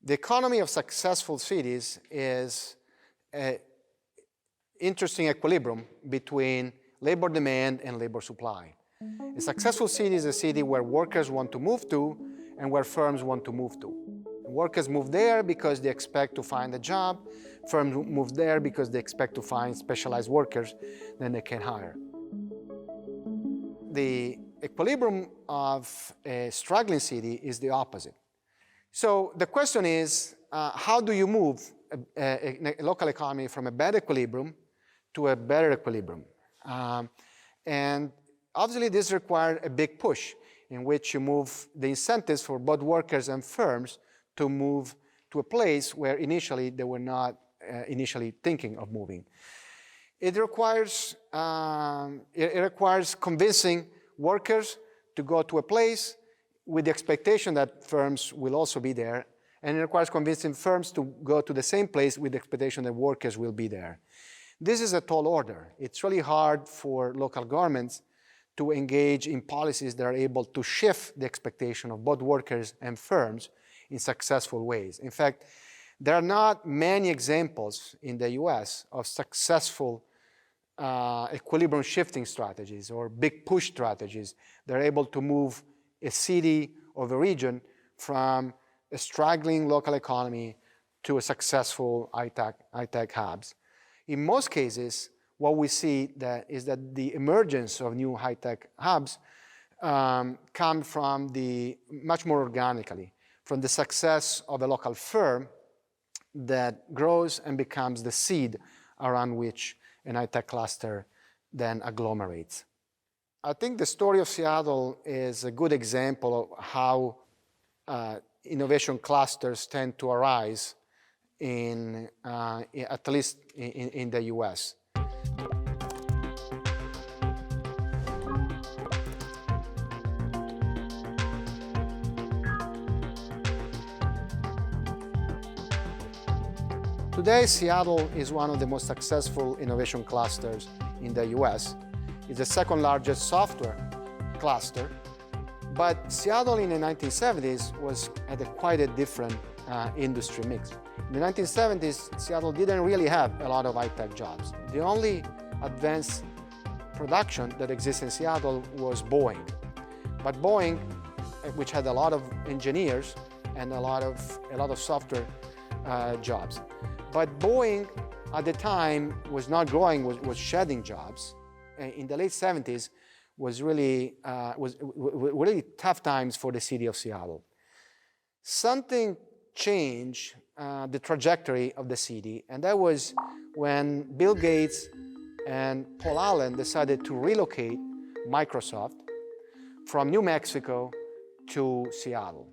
The economy of successful cities is an interesting equilibrium between labor demand and labor supply. A successful city is a city where workers want to move to and where firms want to move to. Workers move there because they expect to find a job. Firms move there because they expect to find specialized workers that they can hire. The equilibrium of a struggling city is the opposite. So the question is, how do you move a local economy from a bad equilibrium to a better equilibrium? And obviously this requires a big push in which you move the incentives for both workers and firms to move to a place where initially they were not initially thinking of moving. It requires convincing workers to go to a place with the expectation that firms will also be there, and it requires convincing firms to go to the same place with the expectation that workers will be there. This is a tall order. It's really hard for local governments to engage in policies that are able to shift the expectation of both workers and firms in successful ways. In fact, there are not many examples in the US of successful equilibrium shifting strategies or big push strategies that are able to move a city or a region from a struggling local economy to a successful high-tech hubs. In most cases, what we see is that the emergence of new high-tech hubs come from much more organically, from the success of a local firm that grows and becomes the seed around which an high-tech cluster then agglomerates. I think the story of Seattle is a good example of how innovation clusters tend to arise at least in the US. Today, Seattle is one of the most successful innovation clusters in the US. It's the second largest software cluster. But Seattle in the 1970s had quite a different industry mix. In the 1970s, Seattle didn't really have a lot of high-tech jobs. The only advanced production that exists in Seattle was Boeing. But Boeing, which had a lot of engineers and a lot of software jobs. But Boeing at the time was not growing, was shedding jobs. In the late 70s was really tough times for the city of Seattle. Something changed the trajectory of the city, and that was when Bill Gates and Paul Allen decided to relocate Microsoft from New Mexico to Seattle.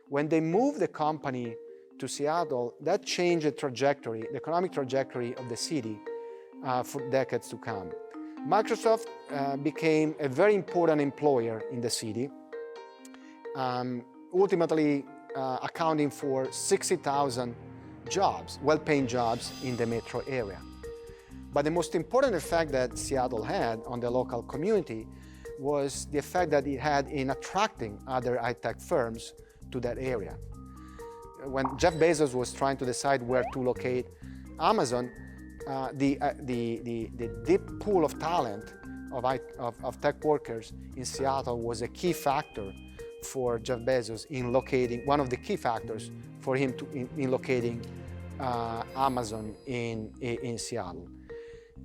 When they moved the company to Seattle, that changed the economic trajectory of the city for decades to come. Microsoft became a very important employer in the city, ultimately accounting for 60,000 jobs, well-paying jobs in the metro area. But the most important effect that Seattle had on the local community was the effect that it had in attracting other high-tech firms to that area. When Jeff Bezos was trying to decide where to locate Amazon, the deep pool of talent of tech workers in Seattle was a key factor for Jeff Bezos in locating, one of the key factors for him in locating Amazon in Seattle.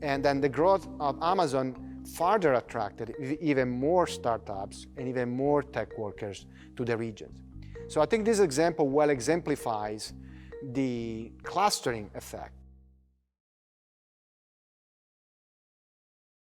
And then the growth of Amazon further attracted even more startups and even more tech workers to the region. So I think this example well exemplifies the clustering effect